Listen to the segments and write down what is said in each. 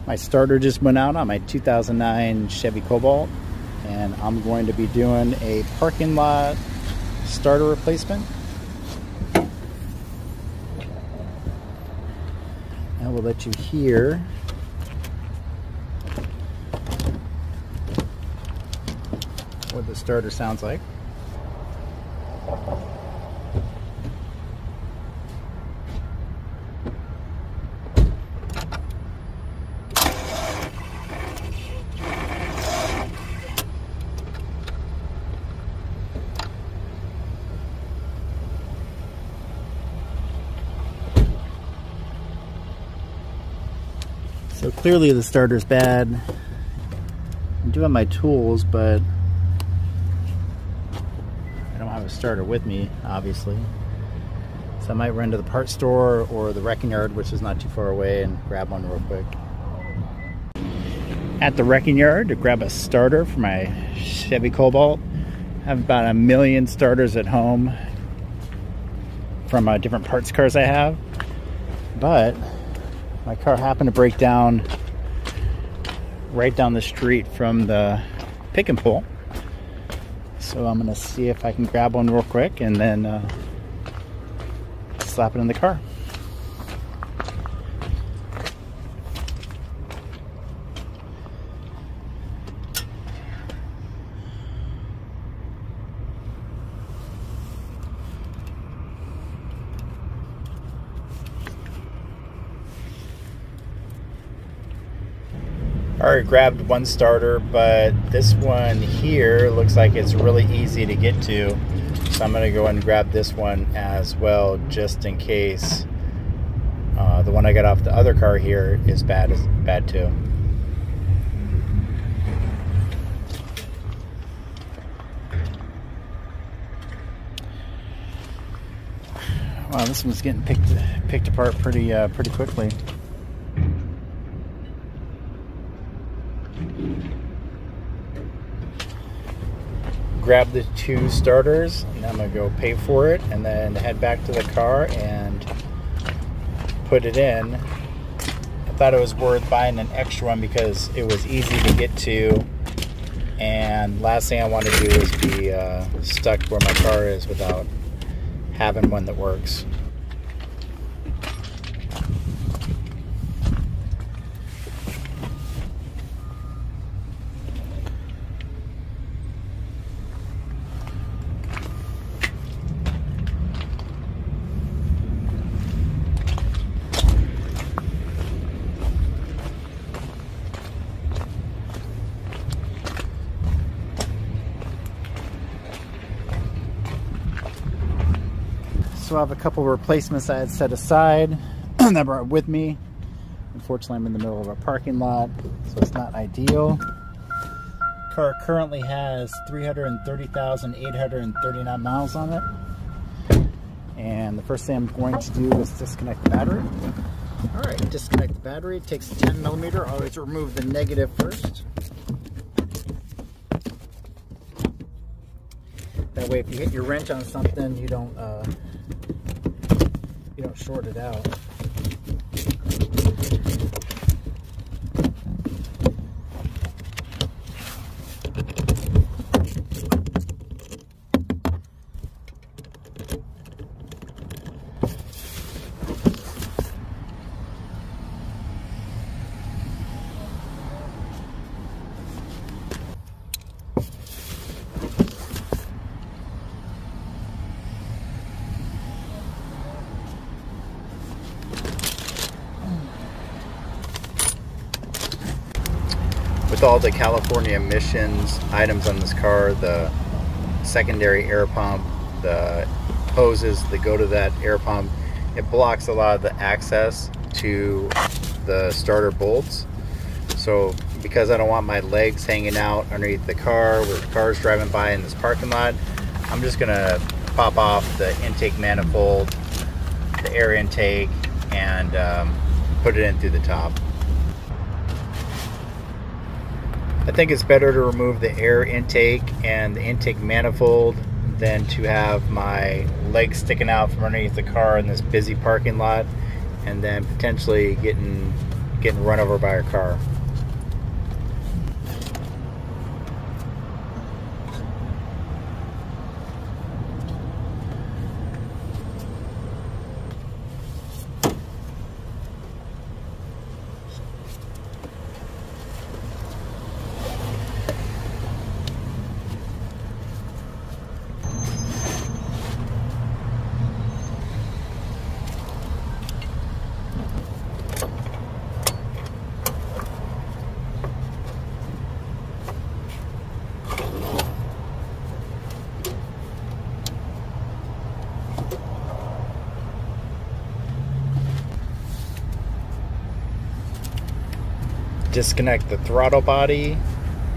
My starter just went out on my 2009 Chevy Cobalt, and I'm going to be doing a parking lot starter replacement. I will let you hear what the starter sounds like. So clearly the starter's bad. I do have my tools, but I don't have a starter with me, obviously. So I might run to the parts store or the wrecking yard, which is not too far away, and grab one real quick. At the wrecking yard to grab a starter for my Chevy Cobalt. I have about 1 million starters at home from different parts cars I have, but my car happened to break down right down the street from the pick and pull. So I'm gonna see if I can grab one real quick and then slap it in the car. I already grabbed one starter, but this one here looks like it's really easy to get to. So I'm gonna go ahead and grab this one as well, just in case the one I got off the other car here is bad too. Wow, this one's getting picked apart pretty quickly. Grab the 2 starters, and I'm gonna go pay for it and then head back to the car and put it in. I thought it was worth buying an extra one because it was easy to get to, and last thing I want to do is be stuck where my car is without having one that works. So I have a couple of replacements I had set aside that I brought with me. Unfortunately, I'm in the middle of a parking lot, so it's not ideal. The car currently has 330,839 miles on it. And the first thing I'm going to do is disconnect the battery. All right, disconnect the battery. It takes a 10 millimeter. Always remove the negative first. That way, if you hit your wrench on something, you don't short it out. With all the California emissions items on this car, the secondary air pump, the hoses that go to that air pump, it blocks a lot of the access to the starter bolts. So because I don't want my legs hanging out underneath the car with cars driving by in this parking lot, I'm just gonna pop off the intake manifold, the air intake, and put it in through the top. I think it's better to remove the air intake and the intake manifold than to have my legs sticking out from underneath the car in this busy parking lot and then potentially getting getting run over by a car. Disconnect the throttle body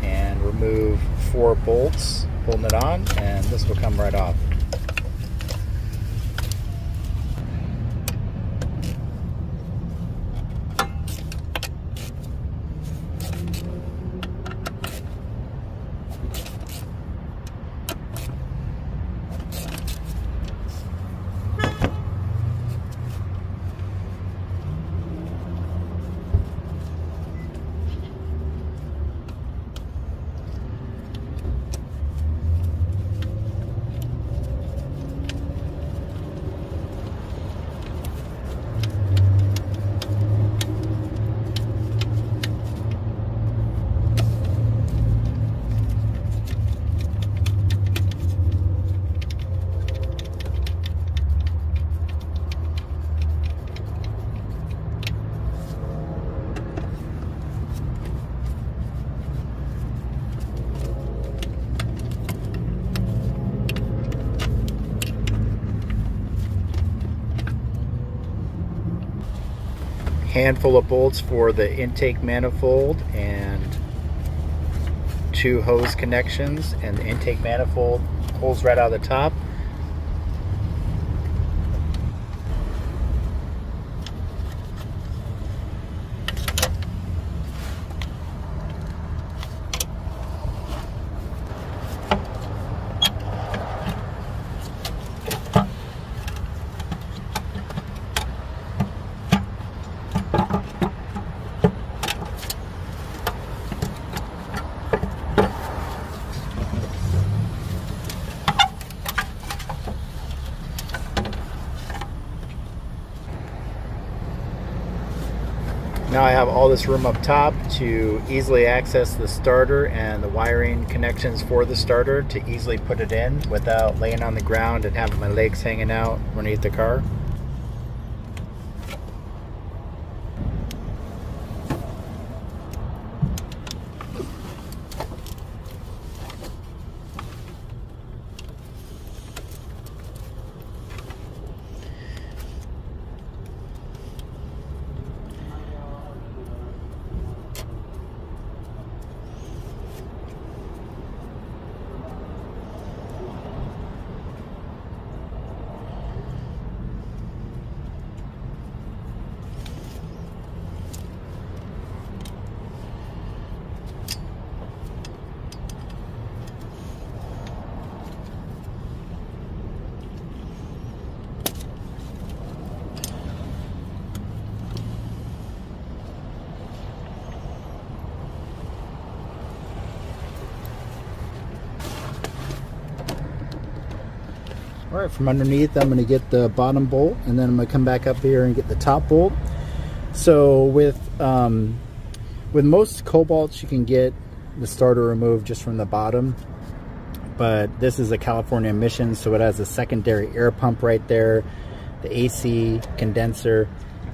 and remove 4 bolts, holding it on, and this will come right off. Handful of bolts for the intake manifold and 2 hose connections, and the intake manifold pulls right out of the top. Now I have all this room up top to easily access the starter and the wiring connections for the starter to easily put it in without laying on the ground and having my legs hanging out underneath the car. Alright, from underneath I'm going to get the bottom bolt, and then I'm going to come back up here and get the top bolt. So with most Cobalts you can get the starter removed just from the bottom, but this is a California emission, so it has a secondary air pump right there, the AC condenser,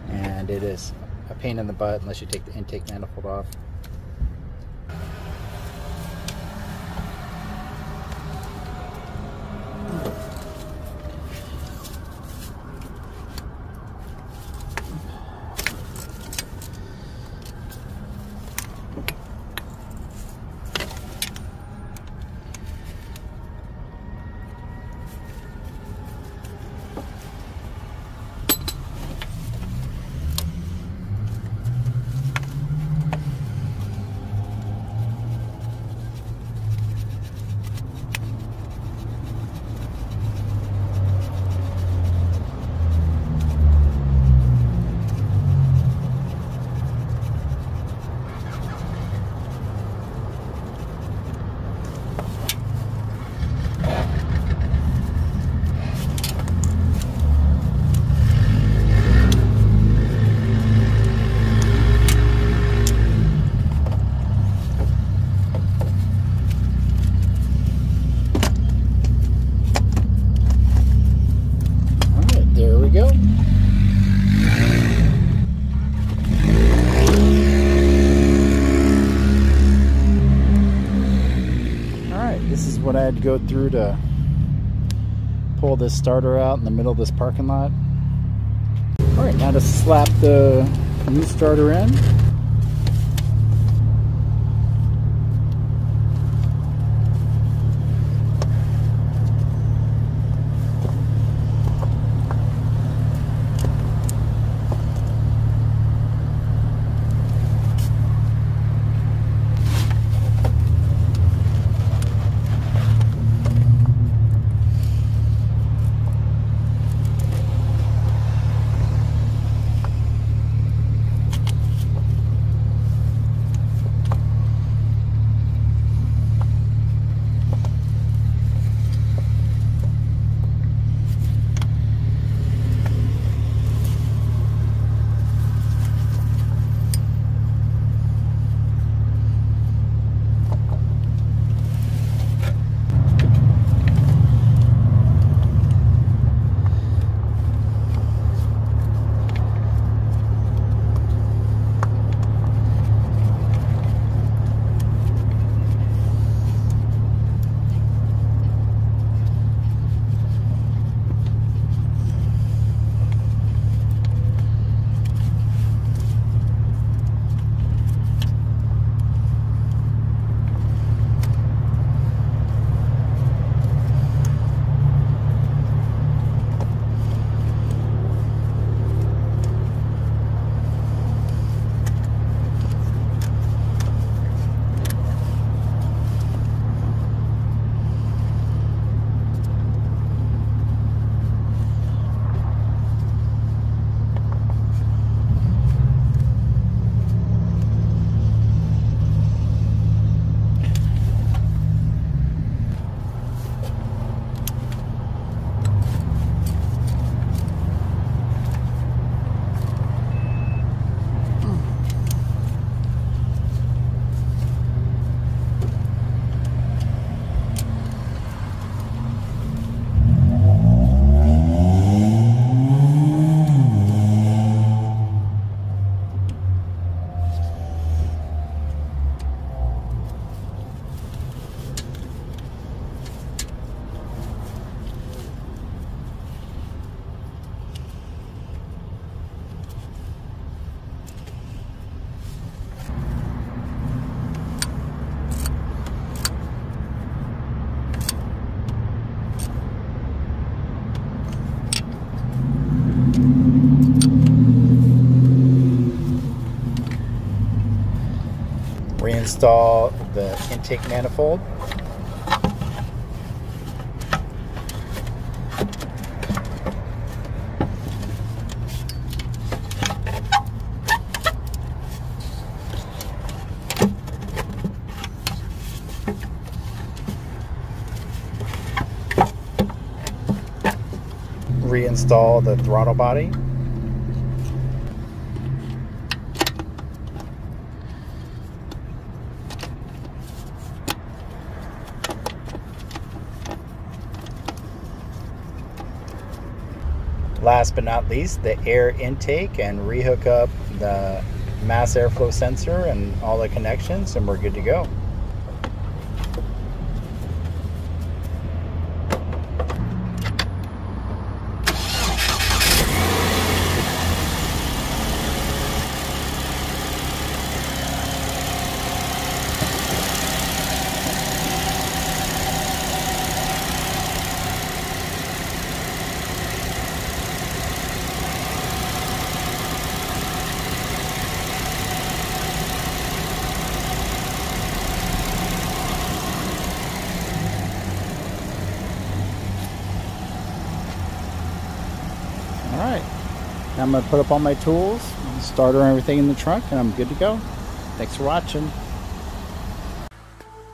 and it is a pain in the butt unless you take the intake manifold off. had to go through to pull this starter out in the middle of this parking lot. Alright, now to slap the new starter in. Reinstall the intake manifold. Reinstall the throttle body. Last but not least, the air intake, and rehook up the mass airflow sensor and all the connections, and we're good to go. Alright, now I'm going to put up all my tools, starter and everything in the trunk, and I'm good to go. Thanks for watching.